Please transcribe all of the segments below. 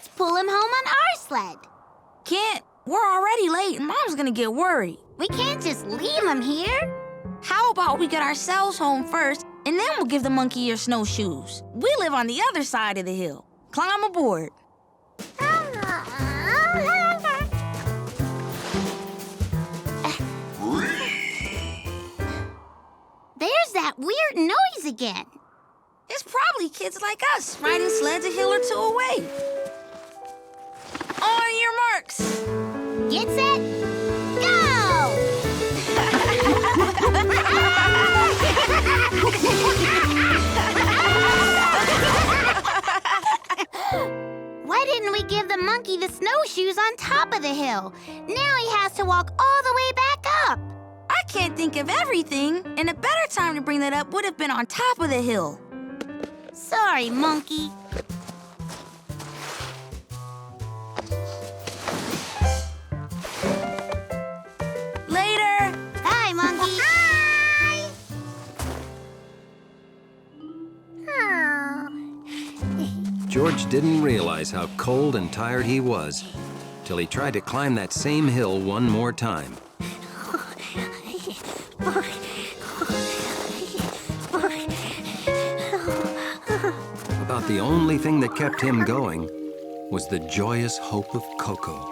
Let's pull him home on our sled. Can't. We're already late and Mom's gonna get worried. We can't just leave him here. How about we get ourselves home first, and then we'll give the monkey your snowshoes? We live on the other side of the hill. Climb aboard. There's that weird noise again. It's probably kids like us riding sleds a hill or two away. On your marks. Get set, go! Why didn't we give the monkey the snowshoes on top of the hill? Now he has to walk all the way back up. I can't think of everything, and a better time to bring that up would have been on top of the hill. Sorry, monkey. Later. Bye, monkey. Bye. George didn't realize how cold and tired he was till he tried to climb that same hill one more time. About the only thing that kept him going was the joyous hope of Coco.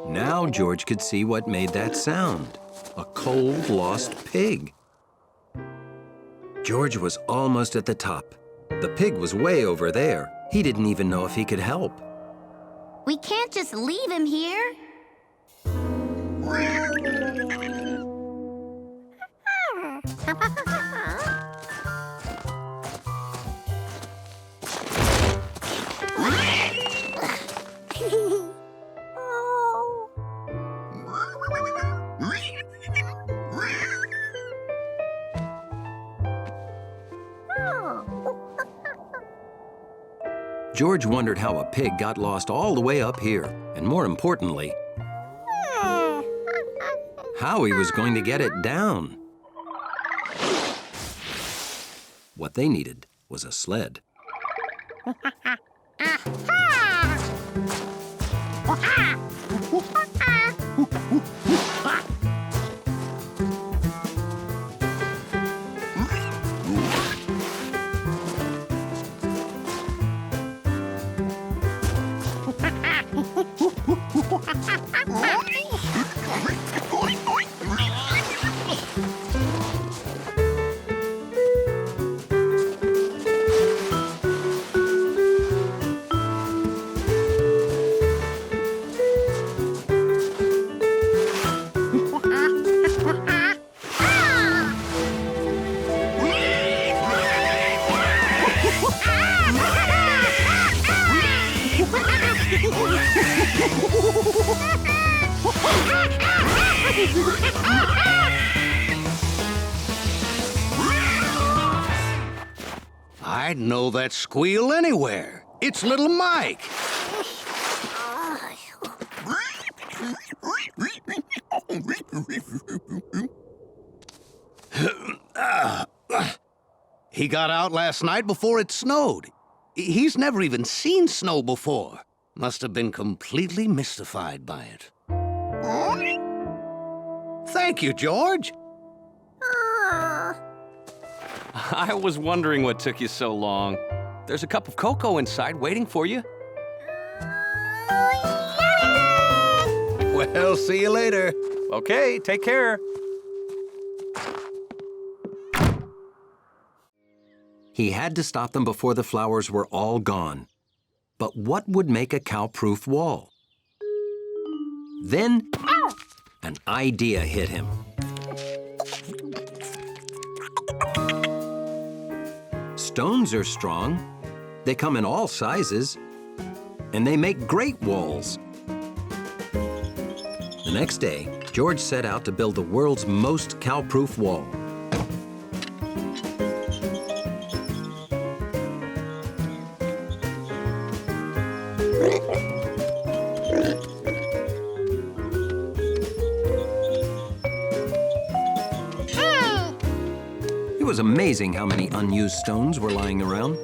Now George could see what made that sound. A cold, lost pig. George was almost at the top. The pig was way over there. He didn't even know if he could help. We can't just leave him here. George wondered how a pig got lost all the way up here, and more importantly, how he was going to get it down. What they needed was a sled. I'd know that squeal anywhere. It's little Mike. He got out last night before it snowed. He's never even seen snow before. Must have been completely mystified by it. Thank you, George. I was wondering what took you so long. There's a cup of cocoa inside waiting for you. Well, see you later. Okay, take care. He had to stop them before the flowers were all gone. But what would make a cow-proof wall? Then, an idea hit him. Stones are strong. They come in all sizes. And they make great walls. The next day, George set out to build the world's most cow-proof wall. It was amazing how many unused stones were lying around.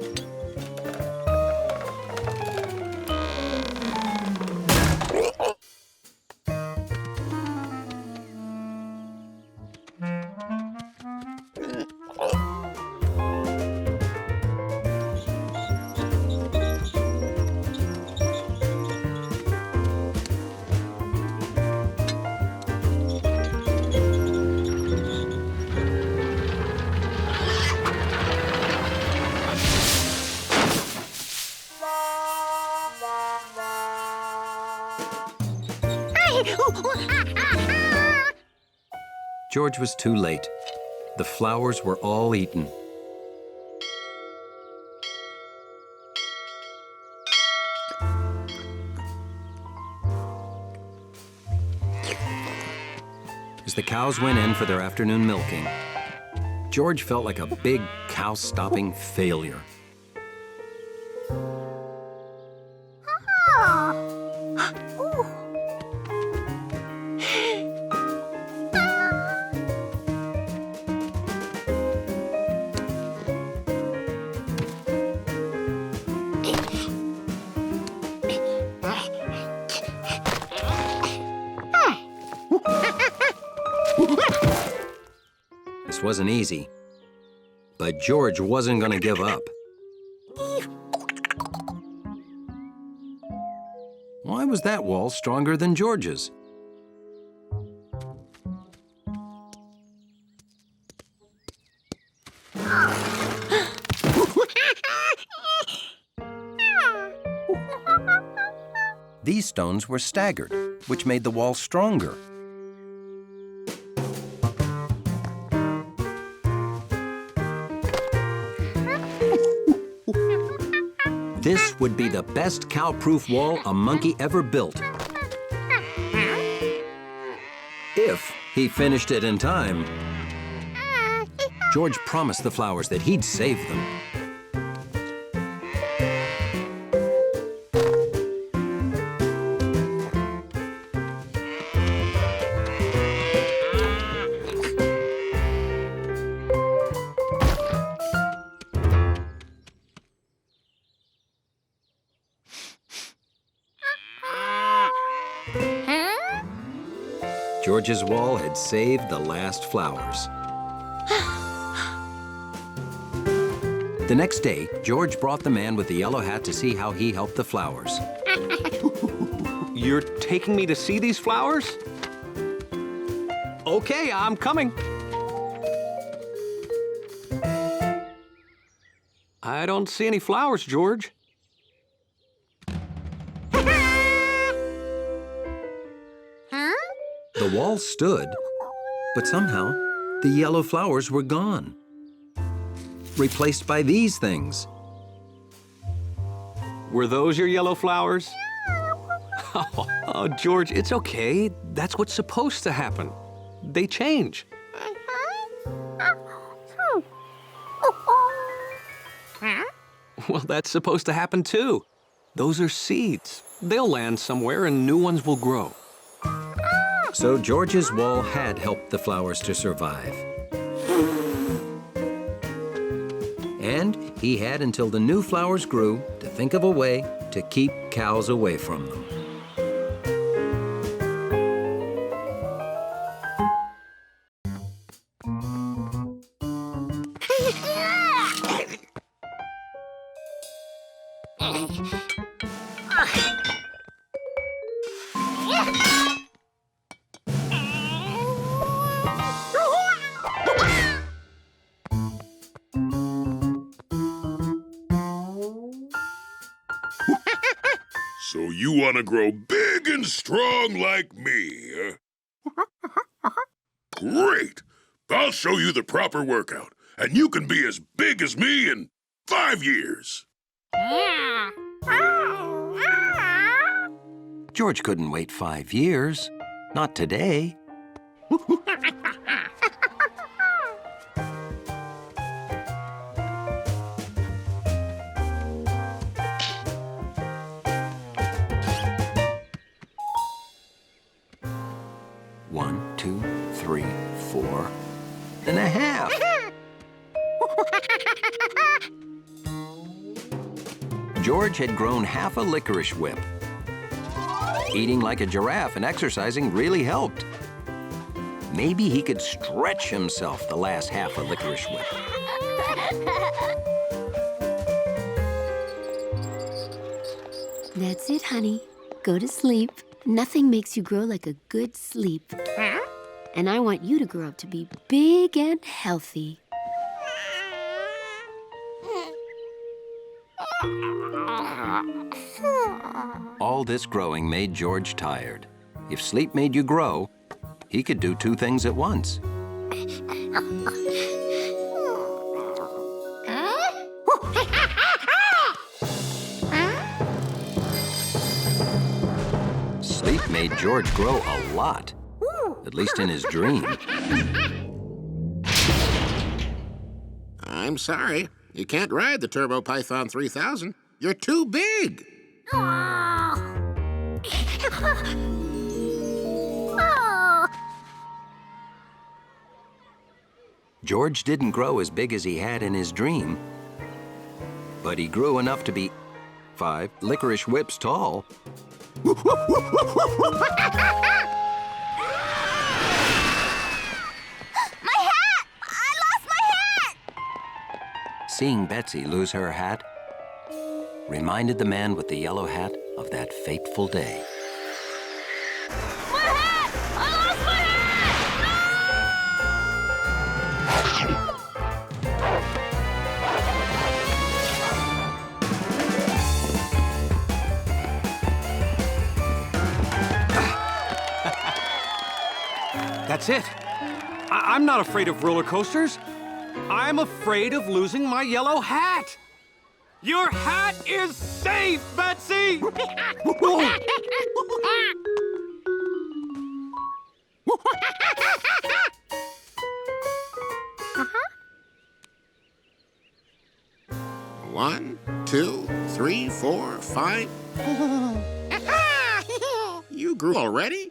George was too late. The flowers were all eaten. As the cows went in for their afternoon milking, George felt like a big cow-stopping failure. This wasn't easy, but George wasn't going to give up. Why was that wall stronger than George's? These stones were staggered, which made the wall stronger. This would be the best cow-proof wall a monkey ever built. If he finished it in time. George promised the flowers that he'd save them. George's wall had saved the last flowers. The next day, George brought the man with the yellow hat to see how he helped the flowers. You're taking me to see these flowers? Okay, I'm coming. I don't see any flowers, George. The wall stood, but somehow the yellow flowers were gone, replaced by these things. Were those your yellow flowers? Oh, George, it's okay. That's what's supposed to happen. They change. Well, that's supposed to happen too. Those are seeds. They'll land somewhere and new ones will grow. So George's wall had helped the flowers to survive. And he had until the new flowers grew to think of a way to keep cows away from them. So you want to grow big and strong like me, huh? Great! I'll show you the proper workout, and you can be as big as me in 5 years. George couldn't wait 5 years. Not today. One, 2, 3, 4 and a half. George had grown half a licorice whip. Eating like a giraffe and exercising really helped. Maybe he could stretch himself the last half a licorice whip. That's it, honey. Go to sleep. Nothing makes you grow like a good sleep. And I want you to grow up to be big and healthy. All this growing made George tired. If sleep made you grow, he could do two things at once. Sleep made George grow a lot, at least in his dream. I'm sorry. You can't ride the Turbo Python 3000. You're too big. George didn't grow as big as he had in his dream, but he grew enough to be 5 licorice whips tall. My hat! I lost my hat! Seeing Betsy lose her hat reminded the man with the yellow hat of that fateful day. My hat! I lost my That's it. I'm not afraid of roller coasters. I'm afraid of losing my yellow hat. Your hat is safe, Betsy! One, 2, 3, 4, 5. You grew already?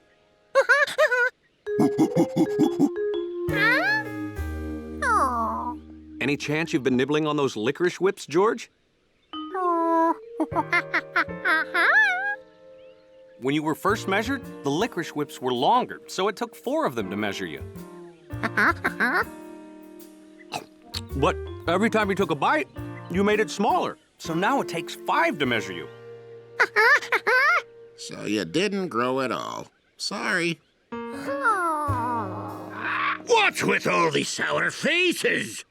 Any chance you've been nibbling on those licorice whips, George? When you were first measured, the licorice whips were longer, so it took 4 of them to measure you. But every time you took a bite, you made it smaller, so now it takes 5 to measure you. So you didn't grow at all. Sorry. What's with all these sour faces?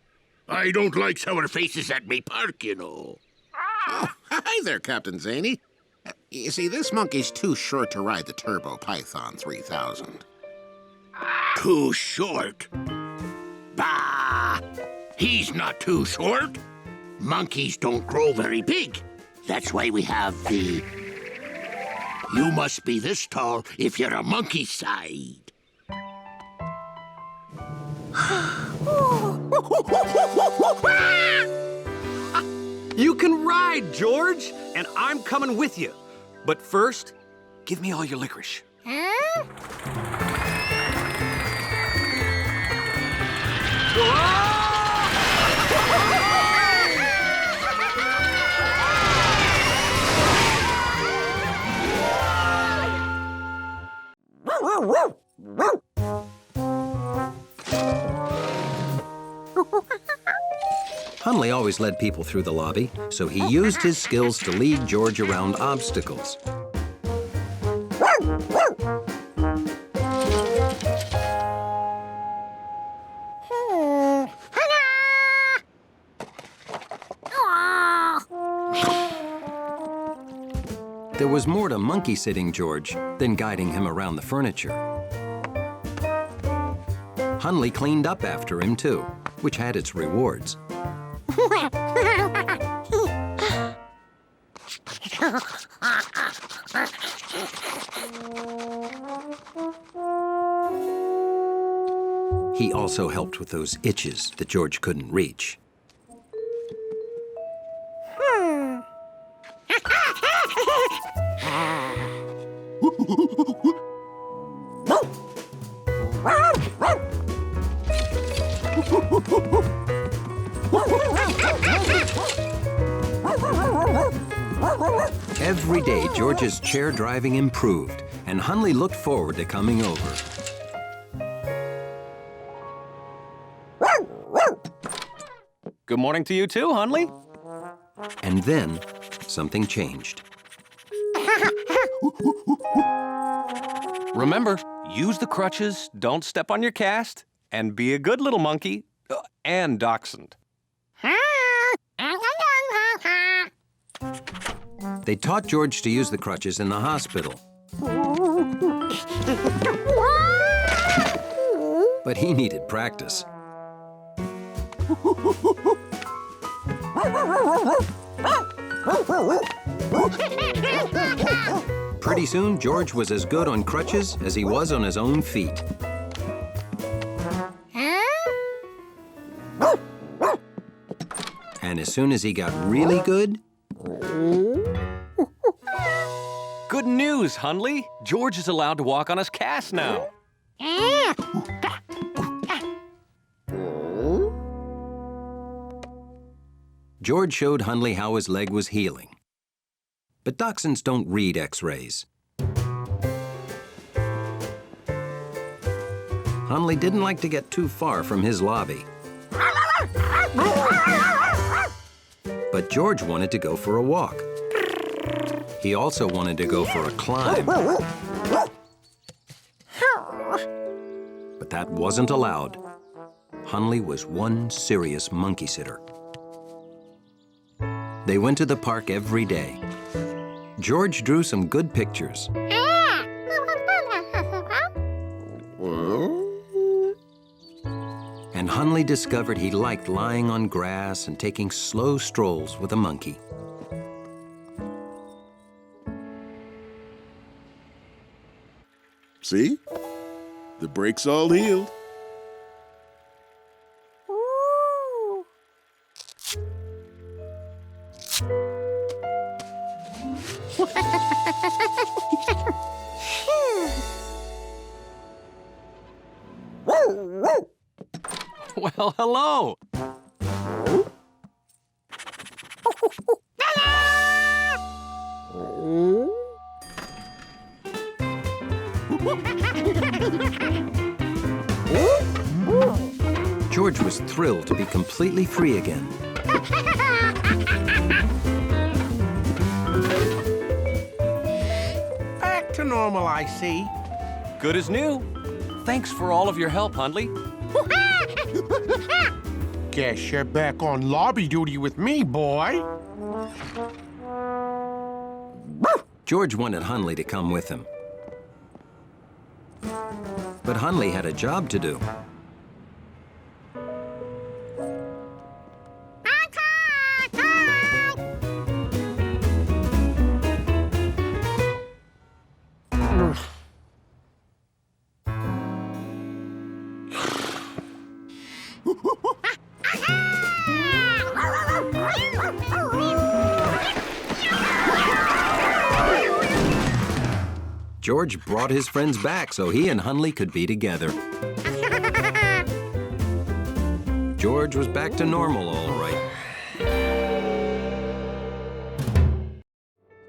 I don't like sour faces at me park, you know. Oh, hi there, Captain Zany. You see, this monkey's too short to ride the Turbo Python 3000. Too short? Bah! He's not too short. Monkeys don't grow very big. That's why we have the... You must be this tall if you're a monkey side. You can ride, George, and I'm coming with you. But first, give me all your licorice. Hundley always led people through the lobby, so he used his skills to lead George around obstacles. There was more to monkey-sitting George than guiding him around the furniture. Hundley cleaned up after him, too, which had its rewards. He also helped with those itches that George couldn't reach. Every day, George's chair driving improved, and Hundley looked forward to coming over. Good morning to you too, Hundley. And then, something changed. Remember, use the crutches, don't step on your cast, and be a good little monkey and dachshund. They taught George to use the crutches in the hospital. But he needed practice. Pretty soon, George was as good on crutches as he was on his own feet. And as soon as he got really good... Good news, Hundley. George is allowed to walk on his cast now. George showed Hundley how his leg was healing. But dachshunds don't read X-rays. Hundley didn't like to get too far from his lobby. But George wanted to go for a walk. He also wanted to go for a climb. But that wasn't allowed. Hundley was one serious monkey sitter. They went to the park every day. George drew some good pictures. And Hundley discovered he liked lying on grass and taking slow strolls with a monkey. See? The break's all healed. Well, hello. George was thrilled to be completely free again. Back to normal, I see. Good as new. Thanks for all of your help, Hundley. Guess you're back on lobby duty with me, boy. George wanted Hundley to come with him. But Hundley had a job to do. George brought his friends back so he and Hundley could be together. George was back to normal, all right.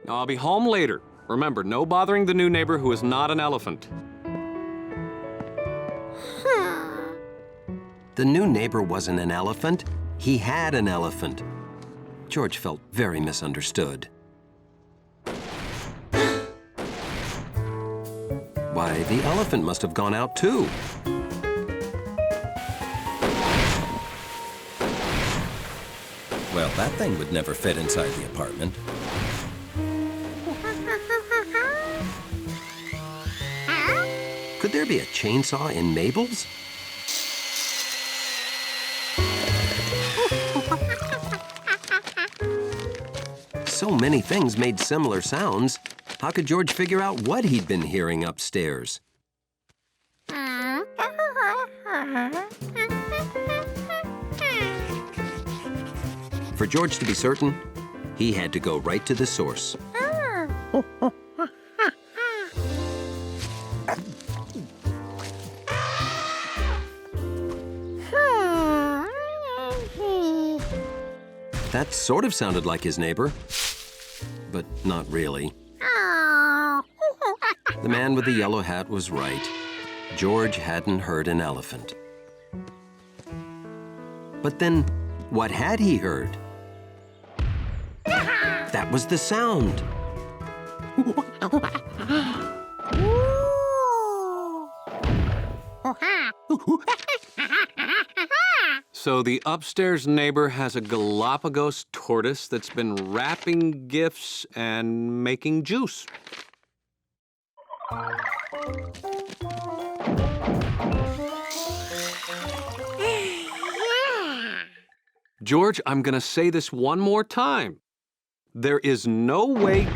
I'll be home later. Remember, no bothering the new neighbor who is not an elephant. The new neighbor wasn't an elephant. He had an elephant. George felt very misunderstood. Why, the elephant must have gone out too. Well, that thing would never fit inside the apartment. Could there be a chainsaw in Mabel's? So many things made similar sounds. How could George figure out what he'd been hearing upstairs? For George to be certain, he had to go right to the source. That sort of sounded like his neighbor. but not really. The man with the yellow hat was right. George hadn't heard an elephant. But then, what had he heard? That was the sound. So the upstairs neighbor has a Galapagos tortoise that's been wrapping gifts and making juice. George, I'm gonna say this one more time. There is no way...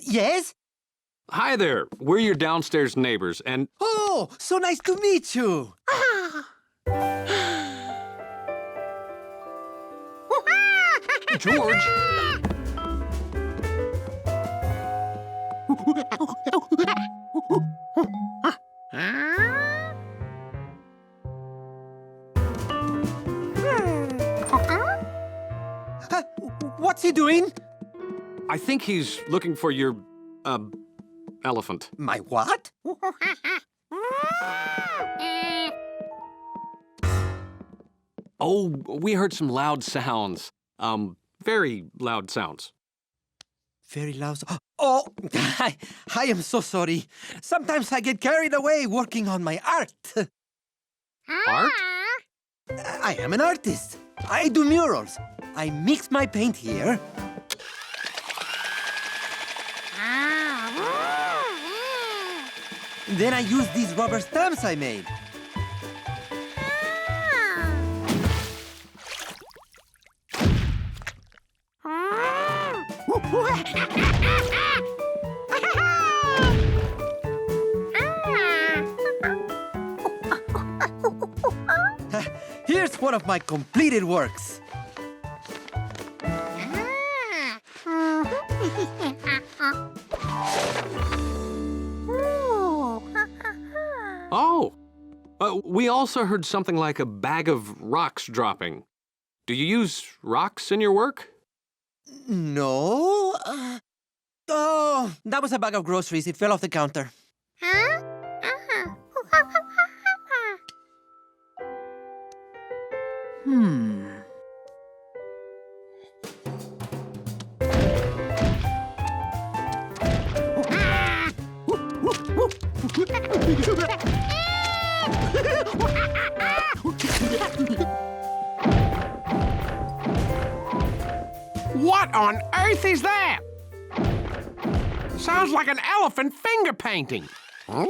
Yes? Hi there. We're your downstairs neighbors, and... Oh, so nice to meet you. George! What's he doing? I think he's looking for your, elephant. My what? Oh, we heard some loud sounds. Very loud sounds. Very loud. Oh, I am so sorry. Sometimes I get carried away working on my art. Art? I am an artist. I do murals. I mix my paint here. Then I use these rubber stamps I made. Here's one of my completed works. Oh. We also heard something like a bag of rocks dropping. Do you use rocks in your work? No. Oh, that was a bag of groceries. It fell off the counter. What on earth is that? Sounds like an elephant finger painting. Huh?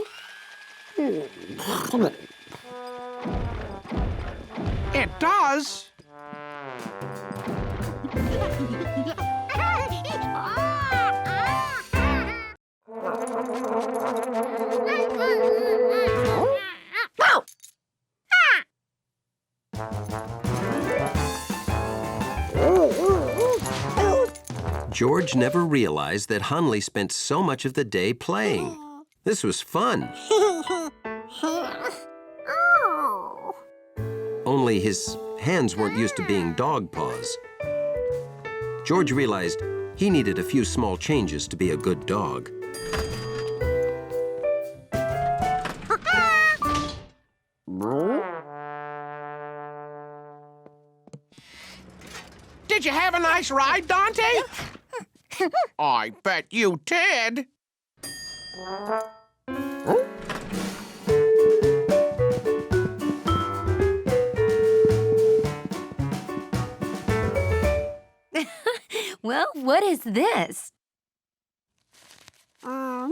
It does. George never realized that Hundley spent so much of the day playing. This was fun. Only his hands weren't used to being dog paws. George realized he needed a few small changes to be a good dog. Did you have a nice ride, Dante? I bet you did. Well, what is this? Well,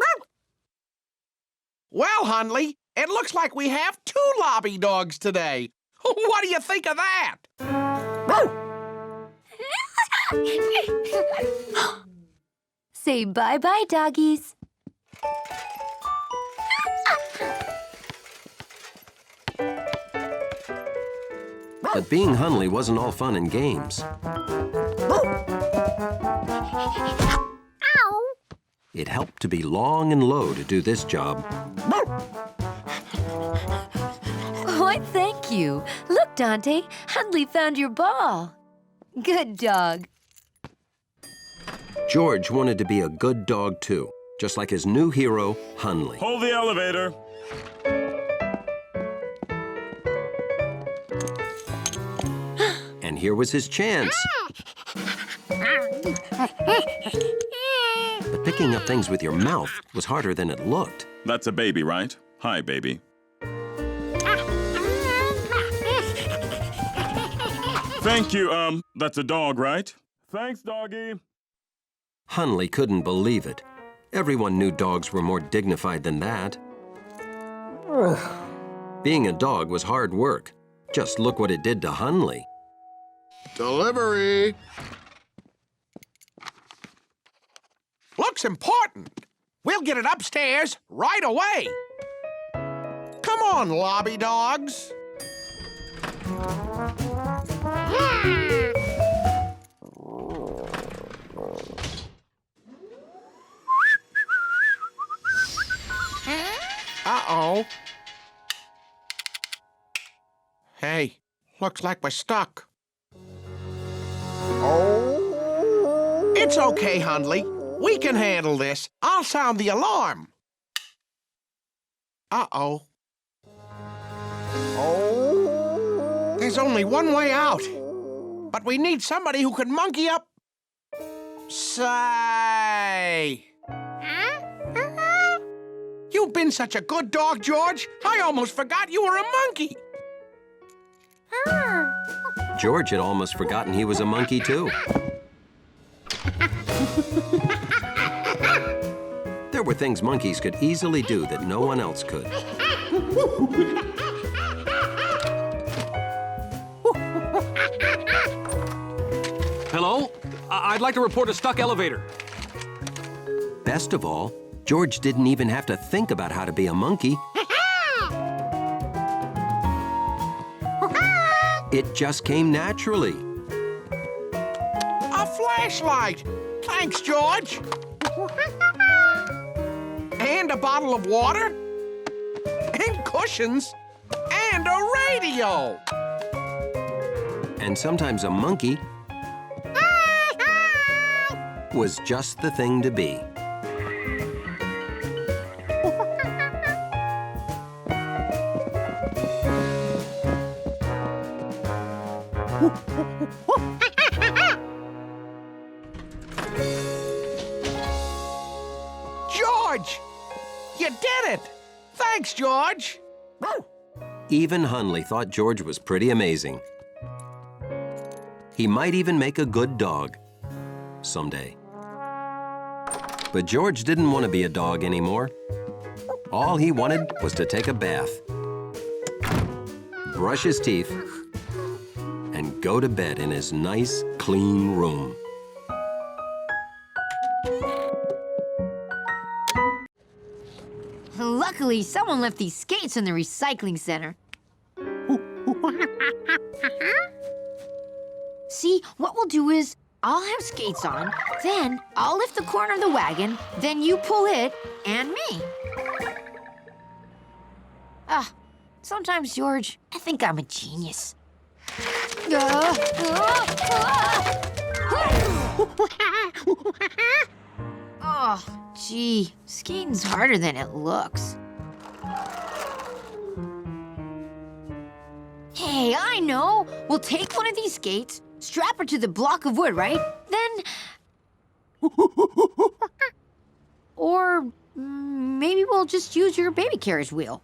Hundley, it looks like we have 2 lobby dogs today. What do you think of that? Say bye-bye, doggies. But being Hundley wasn't all fun and games. It helped to be long and low to do this job. Why, thank you. Look, Dante, Hundley found your ball. Good dog. George wanted to be a good dog, too, just like his new hero, Hundley. Hold the elevator. And here was his chance. But picking up things with your mouth was harder than it looked. That's a baby, right? Hi, baby. Thank you, that's a dog, right? Thanks, doggy. Hundley couldn't believe it. Everyone knew dogs were more dignified than that. Being a dog was hard work. Just look what it did to Hundley. Delivery. Looks important. We'll get it upstairs right away. Come on, lobby dogs. Uh-oh. Hey, looks like we're stuck. Oh. It's okay, Hundley. We can handle this. I'll sound the alarm. Uh-oh. Oh. There's only one way out. But we need somebody who can monkey up. Say. You've been such a good dog, George. I almost forgot you were a monkey. George had almost forgotten he was a monkey, too. There were things monkeys could easily do that no one else could. Hello? I'd like to report a stuck elevator. Best of all, George didn't even have to think about how to be a monkey. It just came naturally. A flashlight. Thanks, George. And a bottle of water. And cushions. And a radio. And sometimes a monkey was just the thing to be. George! You did it! Thanks, George! Even Hundley thought George was pretty amazing. He might even make a good dog someday. But George didn't want to be a dog anymore. All he wanted was to take a bath, brush his teeth, and go to bed in his nice, clean room. Luckily, someone left these skates in the recycling center. See, what we'll do is, I'll have skates on, then I'll lift the corner of the wagon, then you pull it, and me. Sometimes, George, I think I'm a genius. Oh, gee, skating's harder than it looks. Hey, I know. We'll take one of these skates, strap her to the block of wood, right? Then... Or maybe we'll just use your baby carriage wheel.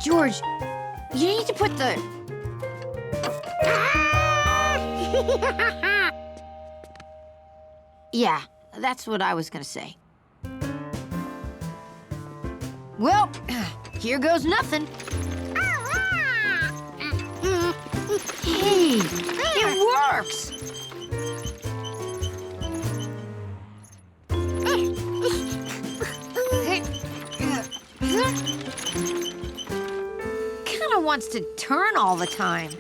George, you need to put the... Yeah, that's what I was gonna say. Well, here goes nothing. Hey, it works! Kinda wants to turn all the time.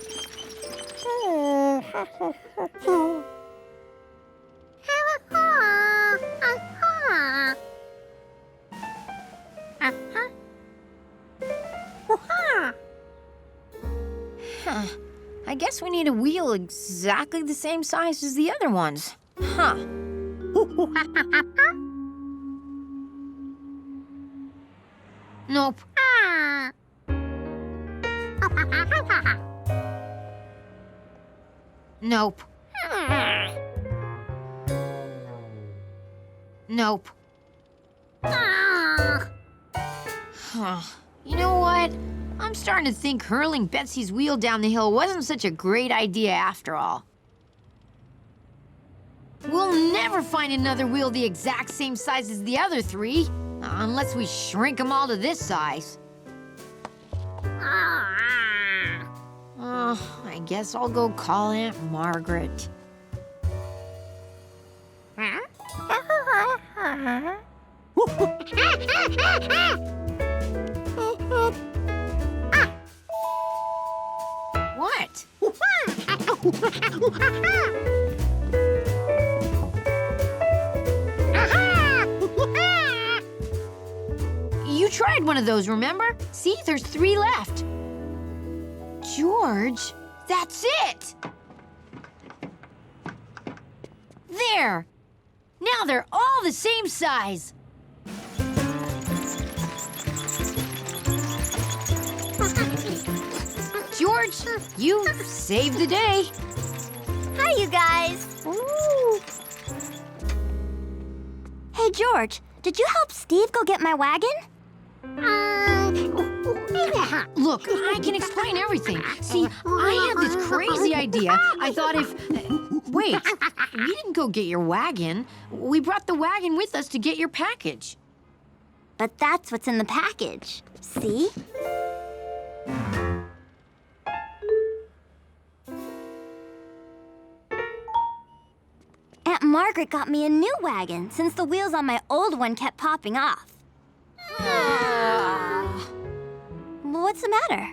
Huh. I guess we need a wheel exactly the same size as the other ones. Huh. Nope. Nope. Nope. Huh. You know what? I'm starting to think hurling Betsy's wheel down the hill wasn't such a great idea after all. We'll never find another wheel the exact same size as the other three, unless we shrink them all to this size. I guess I'll go call Aunt Margaret. What? You tried one of those, remember? See, there's 3 left. George, that's it! There! Now they're all the same size. George, you saved the day. Hi, you guys. Ooh. Hey, George, did you help Steve go get my wagon? Look, I can explain everything. See, I had this crazy idea. I thought if... wait, we didn't go get your wagon. We brought the wagon with us to get your package. But that's what's in the package. See? Aunt Margaret got me a new wagon since the wheels on my old one kept popping off. Well, what's the matter?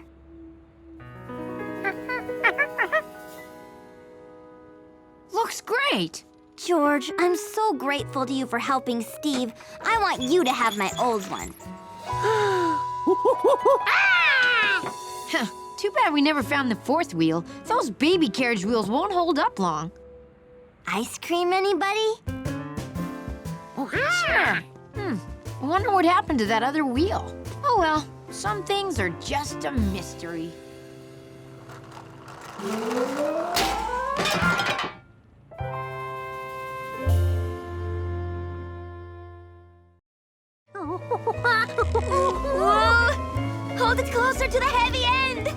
Looks great. George, I'm so grateful to you for helping Steve. I want you to have my old one. Too bad we never found the 4th wheel. Those baby carriage wheels won't hold up long. Ice cream, anybody? Sure. I wonder what happened to that other wheel. Oh well, some things are just a mystery. Whoa! Hold it closer to the heavy end!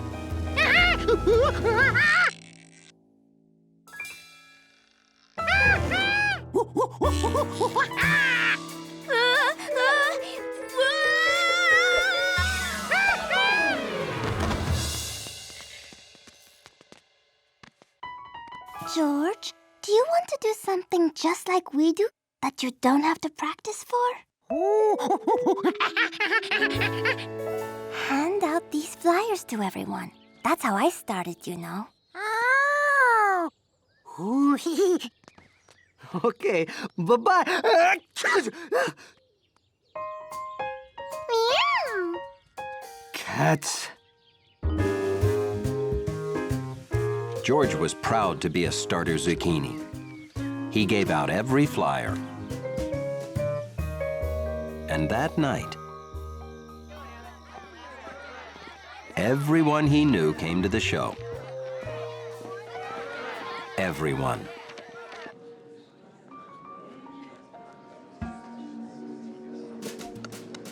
George, do you want to do something just like we do that you don't have to practice for? Hand out these flyers to everyone. That's how I started, you know. Oh! Okay, bye-bye. Meow! Cats. George was proud to be a starter zucchini. He gave out every flyer. And that night, everyone he knew came to the show. Everyone.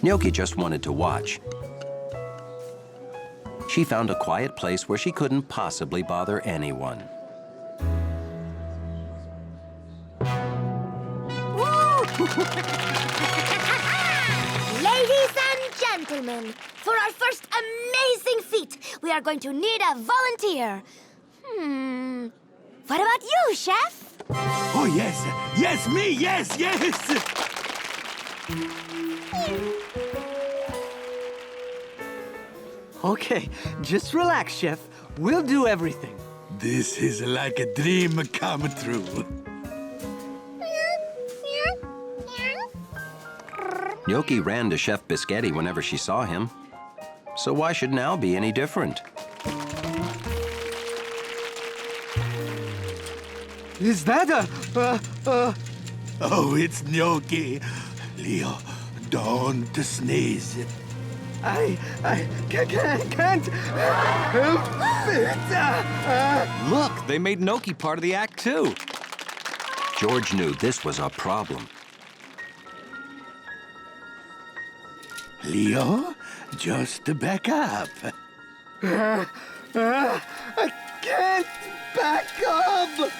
Gnocchi just wanted to watch. She found a quiet place where she couldn't possibly bother anyone. Ladies and gentlemen, for our first amazing feat, we are going to need a volunteer. What about you, Chef? Oh, yes. Yes, me. Yes, yes. Okay, just relax, Chef. We'll do everything. This is like a dream come true. Gnocchi ran to Chef Biscotti whenever she saw him. So why should now be any different? Is that Oh, it's Gnocchi. Leo, don't sneeze. I can't help it. Look, they made Gnocchi part of the act, too. George knew this was a problem. Leo, just back up. I can't back up.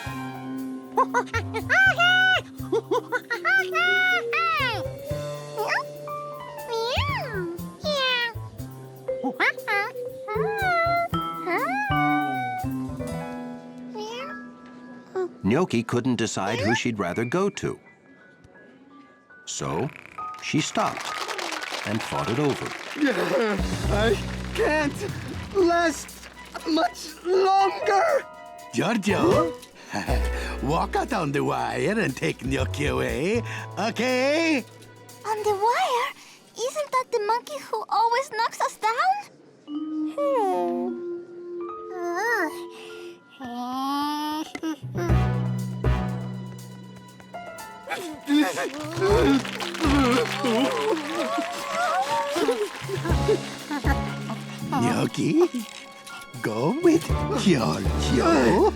Gnocchi couldn't decide who she'd rather go to. So she stopped and thought it over. I can't last much longer. Giorgio, walk out on the wire and take Gnocchi away, okay? On the wire? Isn't that the monkey who always knocks us down? Gnocchi, go with Giorgio.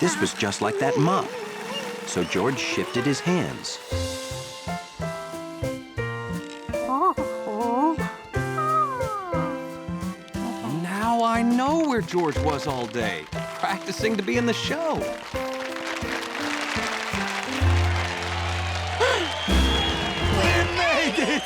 This was just like that mop. So George shifted his hands. Now I know where George was all day, practicing to be in the show. We made it!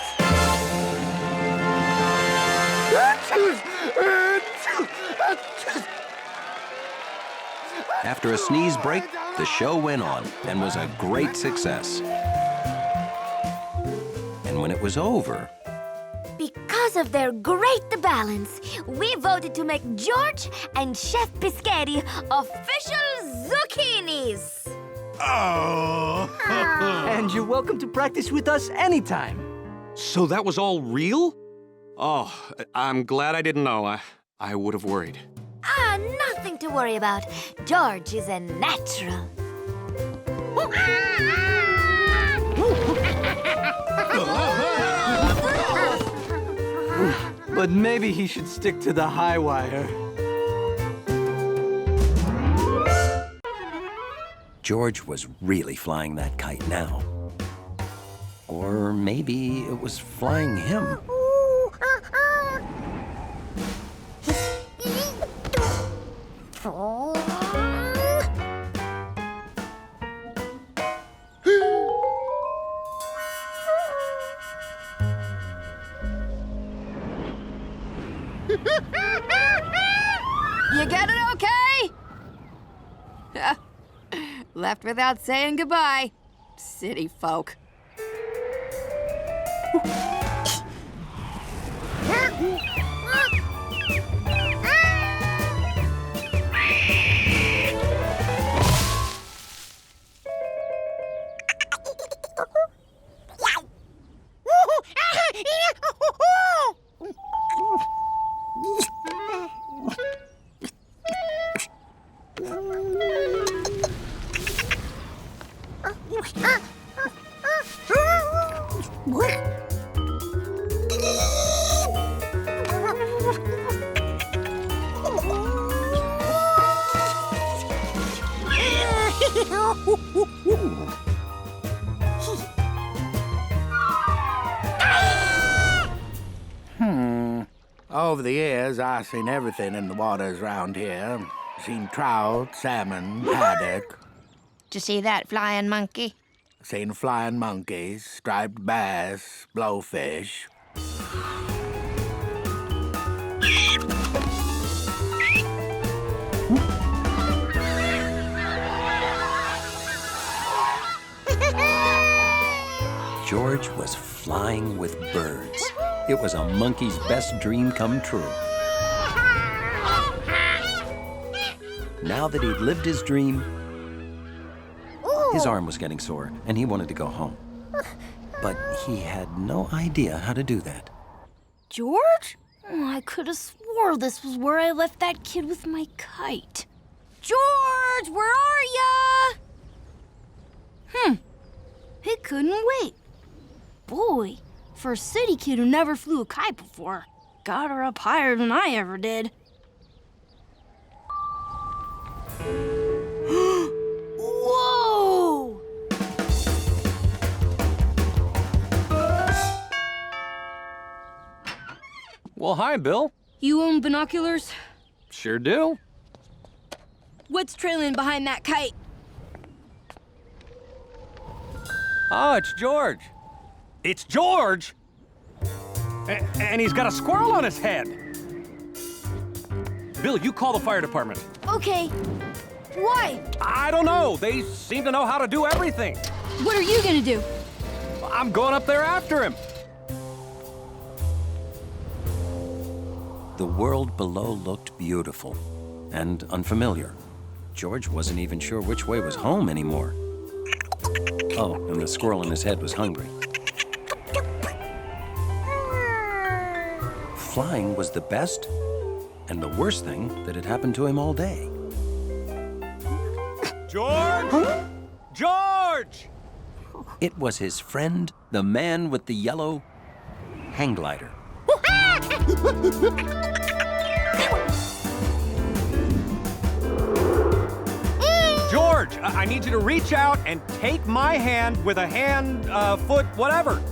After a sneeze break, the show went on and was a great success. And when it was over, Because of their great balance, we voted to make George and Chef Biscotti official zucchinis. Oh! And you're welcome to practice with us anytime. So that was all real? Oh, I'm glad I didn't know. I would have worried. Nothing to worry about. George is a natural. But maybe he should stick to the high wire. George was really flying that kite now. Or maybe it was flying him. You get it okay? Left without saying goodbye. City folk. Over the years, I've seen everything in the waters around here. Seen trout, salmon, haddock. Did you see that flying monkey? Seen flying monkeys, striped bass, blowfish. George was flying with birds. It was a monkey's best dream come true. Now that he'd lived his dream, his arm was getting sore and he wanted to go home. But he had no idea how to do that. George? Oh, I could have swore this was where I left that kid with my kite. George, where are ya? He couldn't wait. Boy, for a city kid who never flew a kite before, got her up higher than I ever did. Whoa! Well, hi, Bill. You own binoculars? Sure do. What's trailing behind that kite? Oh, it's George. It's George? And he's got a squirrel on his head. Bill, you call the fire department. Okay. Why? I don't know. They seem to know how to do everything. What are you gonna do? I'm going up there after him. The world below looked beautiful and unfamiliar. George wasn't even sure which way was home anymore. Oh, and the squirrel in his head was hungry. Flying was the best and the worst thing that had happened to him all day. George! George! It was his friend, the man with the yellow hang glider. George, I need you to reach out and take my hand with a hand, foot, whatever.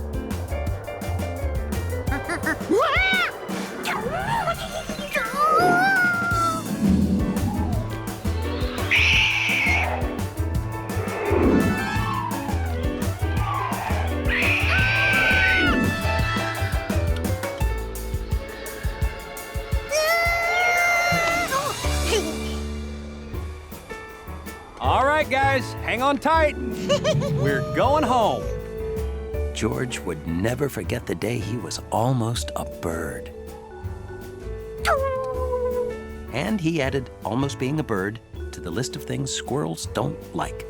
All right, guys, hang on tight. We're going home. George would never forget the day he was almost a bird. And he added almost being a bird to the list of things squirrels don't like.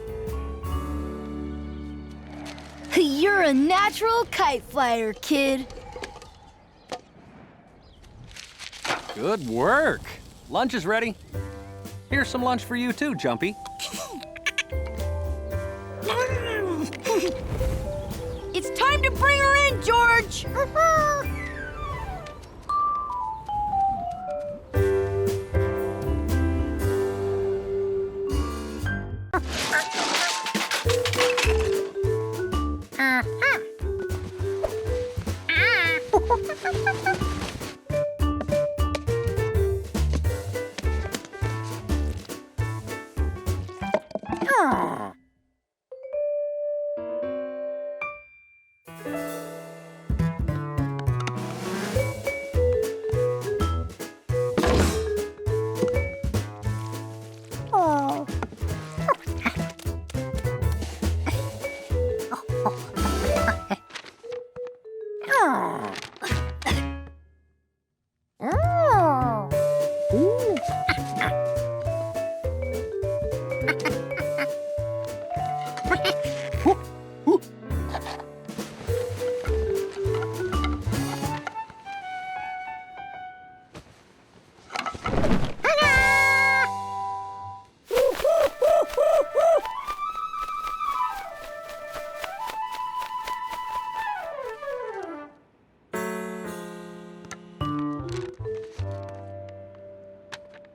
You're a natural kite flyer, kid. Good work. Lunch is ready. Here's some lunch for you too, Jumpy. It's time to bring her in, George!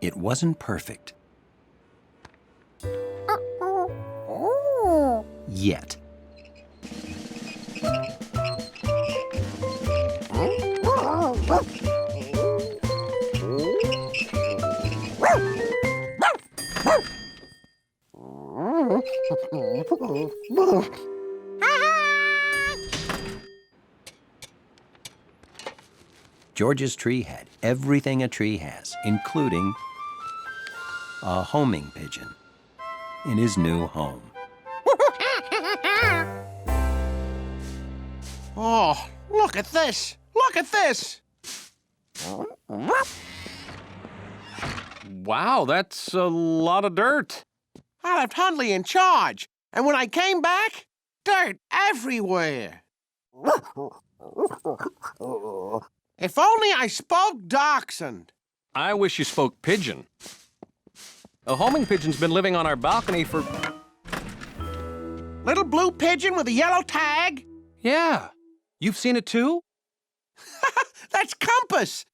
It wasn't perfect. Yet. George's tree had everything a tree has, including a homing pigeon in his new home. Oh, look at this! Look at this! Wow, that's a lot of dirt. I left Hundley in charge, and when I came back, dirt everywhere. If only I spoke Dachshund. I wish you spoke pigeon. A homing pigeon's been living on our balcony for... Little blue pigeon with a yellow tag? Yeah. You've seen it too? That's Compass.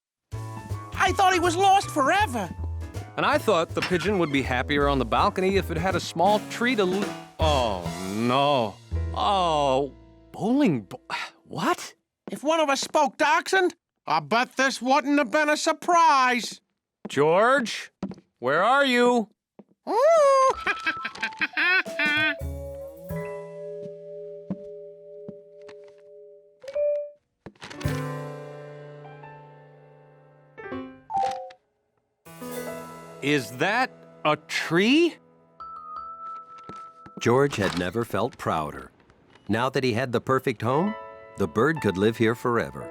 I thought he was lost forever. And I thought the pigeon would be happier on the balcony if it had a small tree to Oh, no. Oh, what? If one of us spoke Dachshund, I bet this wouldn't have been a surprise. George, where are you? Is that a tree? George had never felt prouder. Now that he had the perfect home, the bird could live here forever.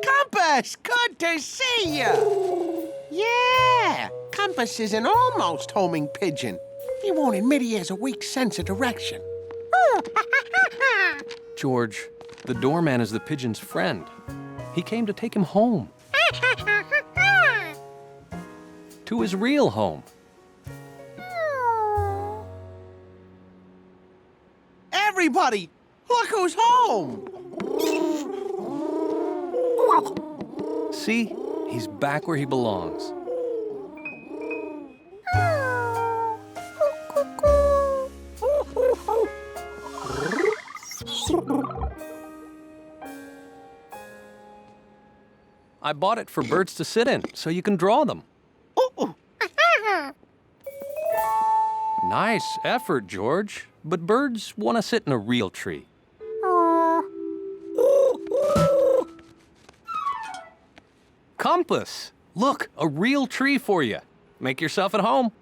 Compass, good to see you. Yeah, Compass is an almost homing pigeon. He won't admit he has a weak sense of direction. George, the doorman is the pigeon's friend. He came to take him home. To his real home. Everybody, look who's home! See? He's back where he belongs. I bought it for birds to sit in, so you can draw them. Nice effort, George. But birds want to sit in a real tree. Compass! Look, a real tree for you. Make yourself at home.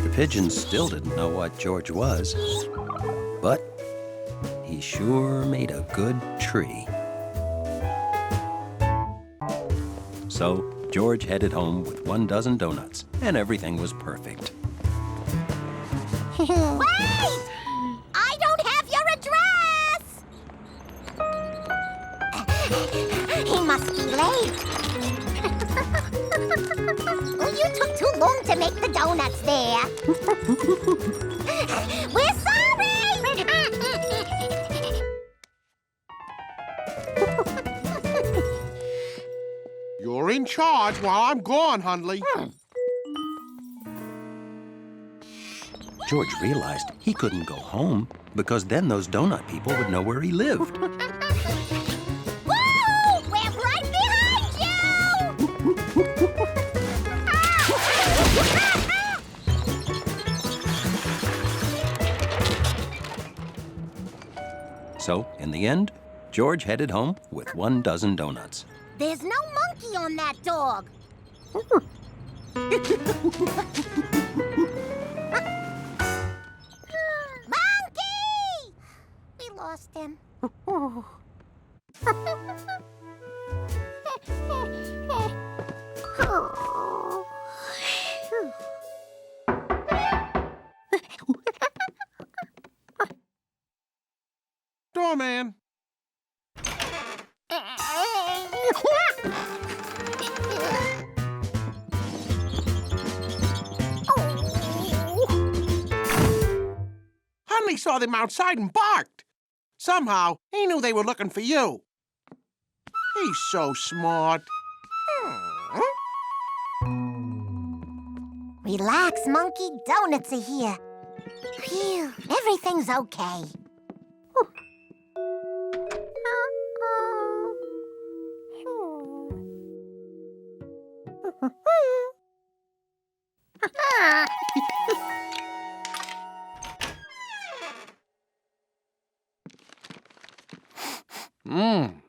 The pigeons still didn't know what George was, but he sure made a good tree. So George headed home with 12 donuts, and everything was perfect. Wait! I don't have your address! He must be late. Oh, you took too long to make the donuts there. We're sorry! You're in charge while I'm gone, Hundley. George realized he couldn't go home because then those donut people would know where he lived. Woo! We're right behind you! So, in the end, George headed home with 12 donuts. There's no monkey on that dog. Monkey! We lost him. Doorman. Hundley saw them outside and barked. Somehow, he knew they were looking for you. He's so smart. Relax, Monkey. Donuts are here. Phew, everything's okay.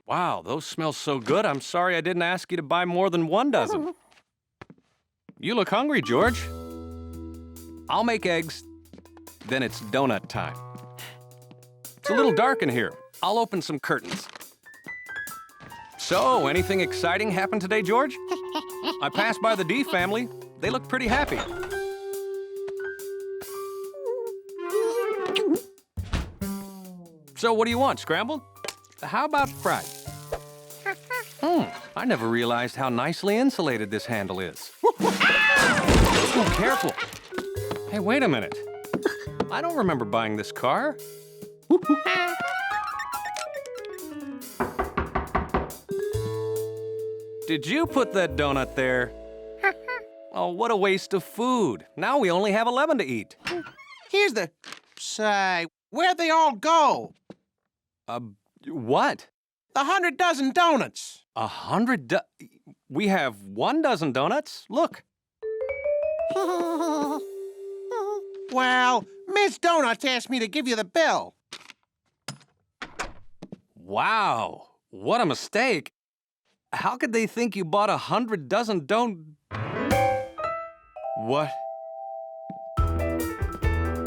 Wow, those smell so good. I'm sorry I didn't ask you to buy more than 1 dozen. You look hungry, George. I'll make eggs, then it's donut time. It's a little dark in here. I'll open some curtains. So, anything exciting happened today, George? I passed by the D family. They look pretty happy. So, what do you want, scrambled? How about fried? I never realized how nicely insulated this handle is. Oh, careful. Hey, wait a minute. I don't remember buying this car. Did you put that donut there? Oh, what a waste of food. Now we only have 11 to eat. Here's the... Say, where'd they all go? What? The 100 dozen donuts. 100 We have 1 dozen donuts? Look. Well, Miss Donuts asked me to give you the bill. Wow, what a mistake. How could they think you bought 100 dozen What?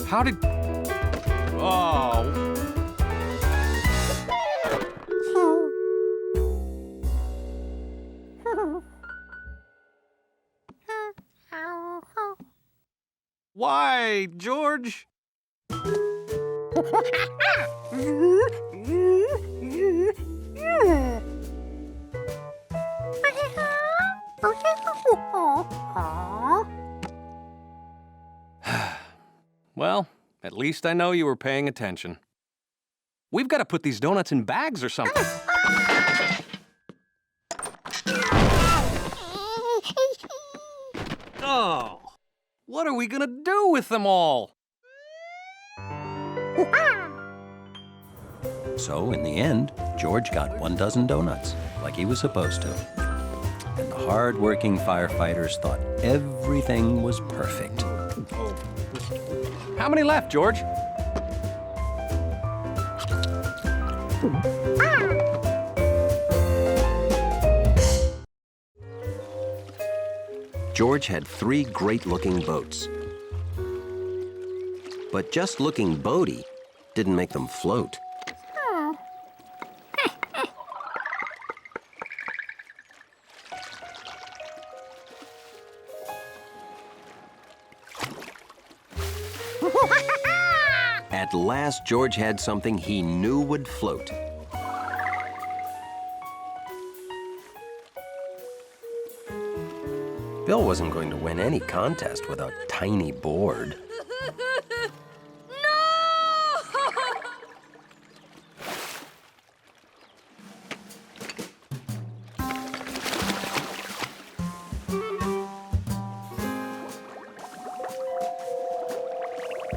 How did... Oh... Why, George? Well, at least I know you were paying attention. We've got to put these donuts in bags or something. Oh, what are we gonna do with them all? So, in the end, George got 1 dozen donuts, like he was supposed to. And the hard-working firefighters thought everything was perfect. How many left, George? George had 3 great-looking boats. But just looking boaty didn't make them float. At last, George had something he knew would float. Bill wasn't going to win any contest with a tiny board.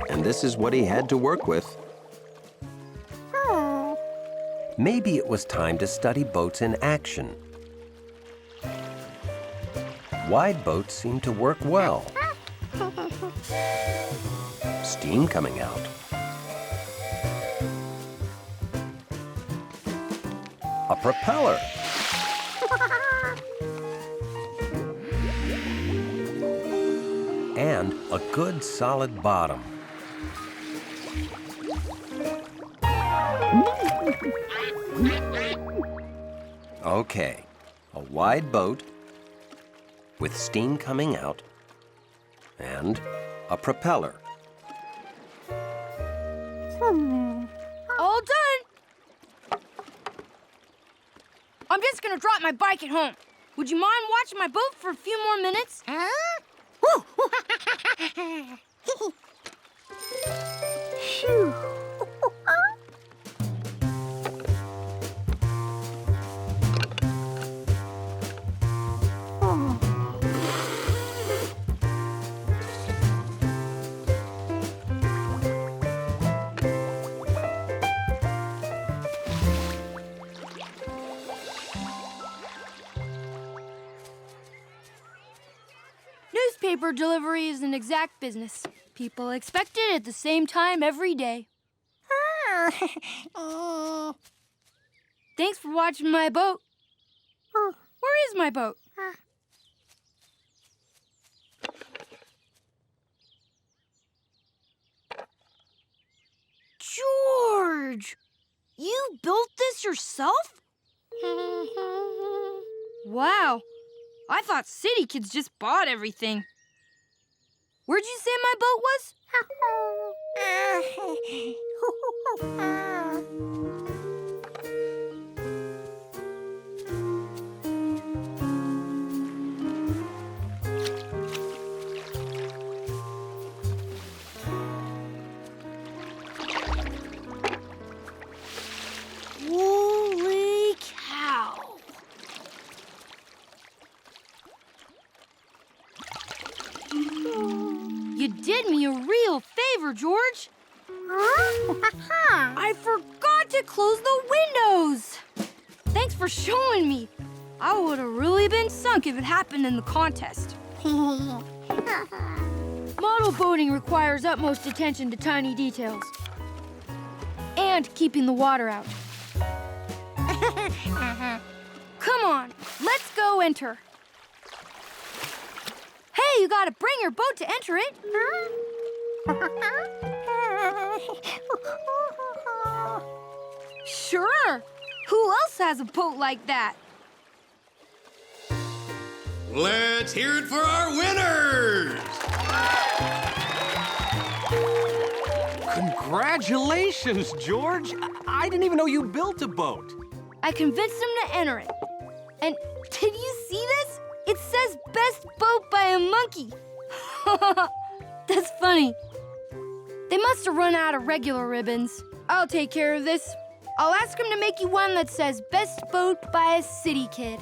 And this is what he had to work with. Maybe it was time to study boats in action. Wide boats seem to work well. Steam coming out. A propeller. And a good solid bottom. Okay, a wide boat with steam coming out and a propeller. All done. I'm just gonna drop my bike at home. Would you mind watching my boat for a few more minutes? Phew. newspaper delivery is an exact business. People expect it at the same time every day. Thanks for watching my boat. Where is my boat? George! You built this yourself? Wow. I thought city kids just bought everything. Where'd you say my boat was? Holy cow! You did me a real favor, George. I forgot to close the windows. Thanks for showing me. I would have really been sunk if it happened in the contest. Model boating requires utmost attention to tiny details. And keeping the water out. Come on, let's go enter. Hey, you gotta bring your boat to enter it. Sure. Who else has a boat like that? Let's hear it for our winners! Congratulations, George! I didn't even know you built a boat. I convinced them to enter it. And did you see this? It says best boat by a monkey. That's funny. They must have run out of regular ribbons. I'll take care of this. I'll ask them to make you one that says best boat by a city kid.